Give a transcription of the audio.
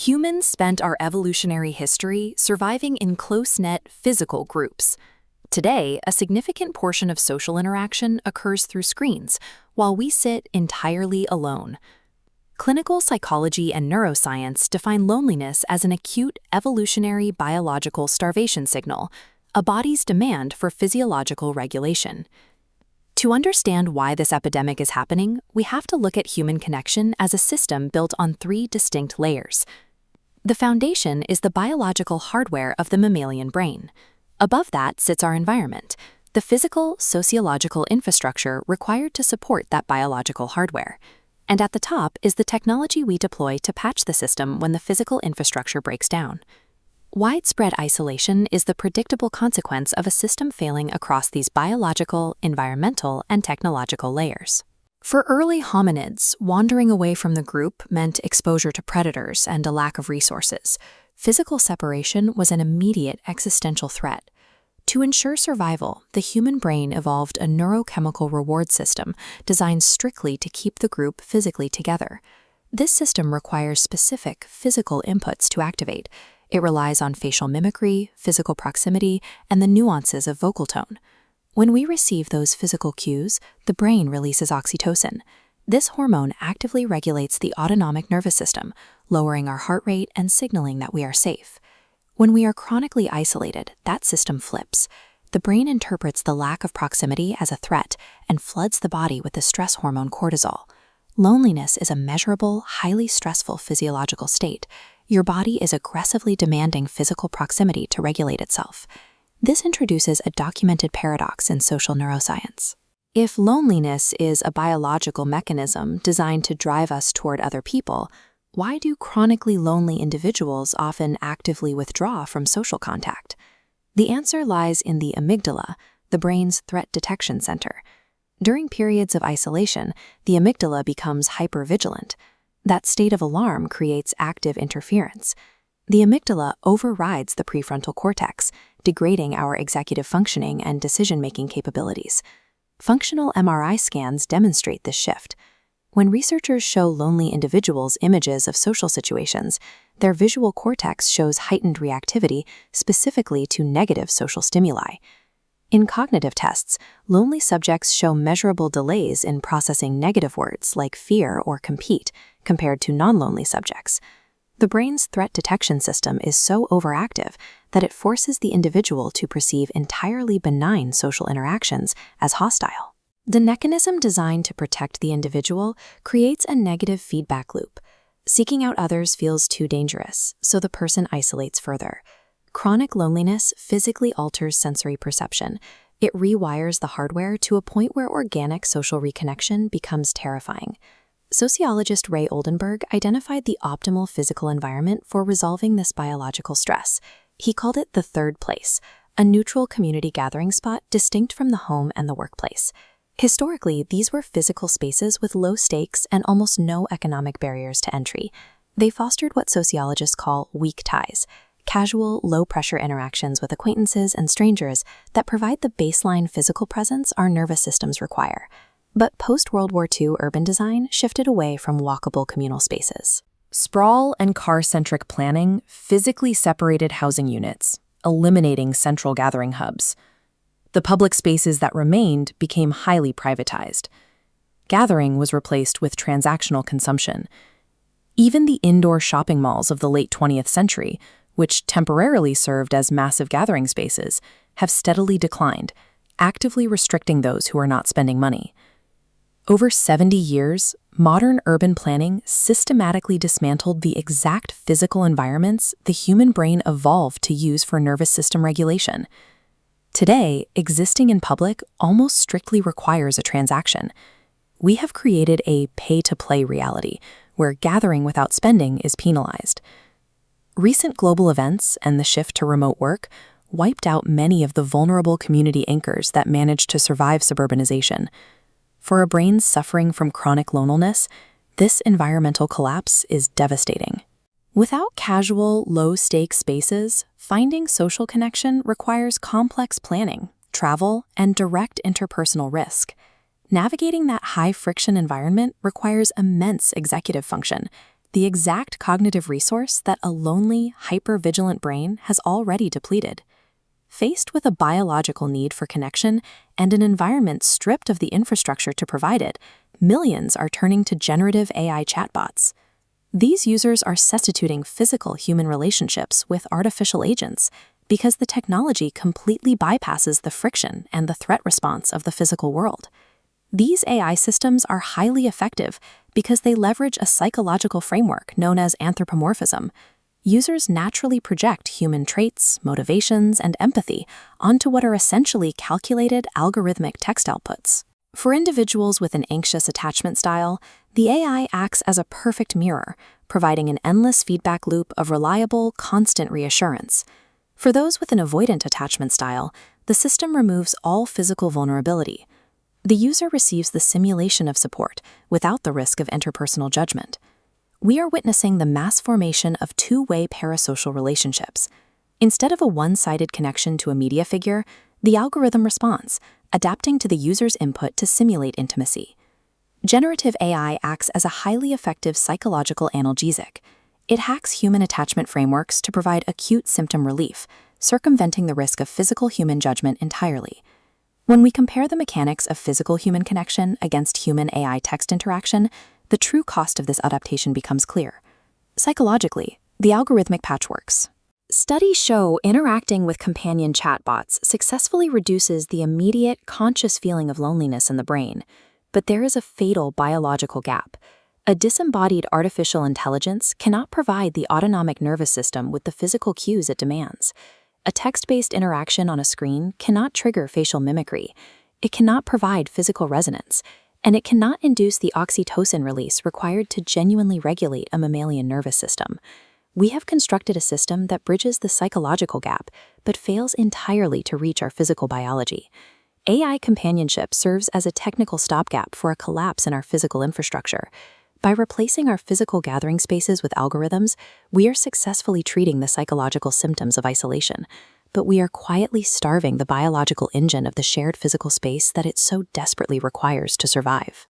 Humans spent our evolutionary history surviving in close-knit physical groups. Today, a significant portion of social interaction occurs through screens, while we sit entirely alone. Clinical psychology and neuroscience define loneliness as an acute evolutionary biological starvation signal, a body's demand for physiological regulation. To understand why this epidemic is happening, we have to look at human connection as a system built on three distinct layers. The foundation is the biological hardware of the mammalian brain. Above that sits our environment, the physical, sociological infrastructure required to support that biological hardware. And at the top is the technology we deploy to patch the system when the physical infrastructure breaks down. Widespread isolation is the predictable consequence of a system failing across these biological, environmental, and technological layers. For early hominids, wandering away from the group meant exposure to predators and a lack of resources. Physical separation was an immediate existential threat. To ensure survival, the human brain evolved a neurochemical reward system designed strictly to keep the group physically together. This system requires specific physical inputs to activate. It relies on facial mimicry, physical proximity, and the nuances of vocal tone. When we receive those physical cues, the brain releases oxytocin. This hormone actively regulates the autonomic nervous system, lowering our heart rate and signaling that we are safe. When we are chronically isolated, that system flips. The brain interprets the lack of proximity as a threat and floods the body with the stress hormone cortisol. Loneliness is a measurable, highly stressful physiological state. Your body is aggressively demanding physical proximity to regulate itself. This introduces a documented paradox in social neuroscience. If loneliness is a biological mechanism designed to drive us toward other people, why do chronically lonely individuals often actively withdraw from social contact? The answer lies in the amygdala, the brain's threat detection center. During periods of isolation, the amygdala becomes hypervigilant. That state of alarm creates active interference. The amygdala overrides the prefrontal cortex, degrading our executive functioning and decision-making capabilities. Functional MRI scans demonstrate this shift. When researchers show lonely individuals images of social situations, their visual cortex shows heightened reactivity specifically to negative social stimuli. In cognitive tests, lonely subjects show measurable delays in processing negative words like fear or compete compared to non-lonely subjects. The brain's threat detection system is so overactive that it forces the individual to perceive entirely benign social interactions as hostile. The mechanism designed to protect the individual creates a negative feedback loop. Seeking out others feels too dangerous, so the person isolates further. Chronic loneliness physically alters sensory perception. It rewires the hardware to a point where organic social reconnection becomes terrifying. Sociologist Ray Oldenburg identified the optimal physical environment for resolving this biological stress. He called it the third place, a neutral community gathering spot distinct from the home and the workplace. Historically, these were physical spaces with low stakes and almost no economic barriers to entry. They fostered what sociologists call weak ties, casual, low-pressure interactions with acquaintances and strangers that provide the baseline physical presence our nervous systems require. But post-World War II urban design shifted away from walkable communal spaces. Sprawl and car-centric planning physically separated housing units, eliminating central gathering hubs. The public spaces that remained became highly privatized. Gathering was replaced with transactional consumption. Even the indoor shopping malls of the late 20th century, which temporarily served as massive gathering spaces, have steadily declined, actively restricting those who are not spending money. Over 70 years, modern urban planning systematically dismantled the exact physical environments the human brain evolved to use for nervous system regulation. Today, existing in public almost strictly requires a transaction. We have created a pay-to-play reality, where gathering without spending is penalized. Recent global events and the shift to remote work wiped out many of the vulnerable community anchors that managed to survive suburbanization. For a brain suffering from chronic loneliness, this environmental collapse is devastating. Without casual, low-stakes spaces, finding social connection requires complex planning, travel, and direct interpersonal risk. Navigating that high-friction environment requires immense executive function, the exact cognitive resource that a lonely, hyper-vigilant brain has already depleted. Faced with a biological need for connection and an environment stripped of the infrastructure to provide it, millions are turning to generative AI chatbots. These users are substituting physical human relationships with artificial agents because the technology completely bypasses the friction and the threat response of the physical world. These AI systems are highly effective because they leverage a psychological framework known as anthropomorphism. Users naturally project human traits, motivations, and empathy onto what are essentially calculated algorithmic text outputs. For individuals with an anxious attachment style, the AI acts as a perfect mirror, providing an endless feedback loop of reliable, constant reassurance. For those with an avoidant attachment style, the system removes all physical vulnerability. The user receives the simulation of support without the risk of interpersonal judgment. We are witnessing the mass formation of two-way parasocial relationships. Instead of a one-sided connection to a media figure, the algorithm responds, adapting to the user's input to simulate intimacy. Generative AI acts as a highly effective psychological analgesic. It hacks human attachment frameworks to provide acute symptom relief, circumventing the risk of physical human judgment entirely. When we compare the mechanics of physical human connection against human AI text interaction, the true cost of this adaptation becomes clear. Psychologically, the algorithmic patch works. Studies show interacting with companion chatbots successfully reduces the immediate, conscious feeling of loneliness in the brain. But there is a fatal biological gap. A disembodied artificial intelligence cannot provide the autonomic nervous system with the physical cues it demands. A text-based interaction on a screen cannot trigger facial mimicry. It cannot provide physical resonance, and it cannot induce the oxytocin release required to genuinely regulate a mammalian nervous system. We have constructed a system that bridges the psychological gap, but fails entirely to reach our physical biology. AI companionship serves as a technical stopgap for a collapse in our physical infrastructure. By replacing our physical gathering spaces with algorithms, we are successfully treating the psychological symptoms of isolation, but we are quietly starving the biological engine of the shared physical space that it so desperately requires to survive.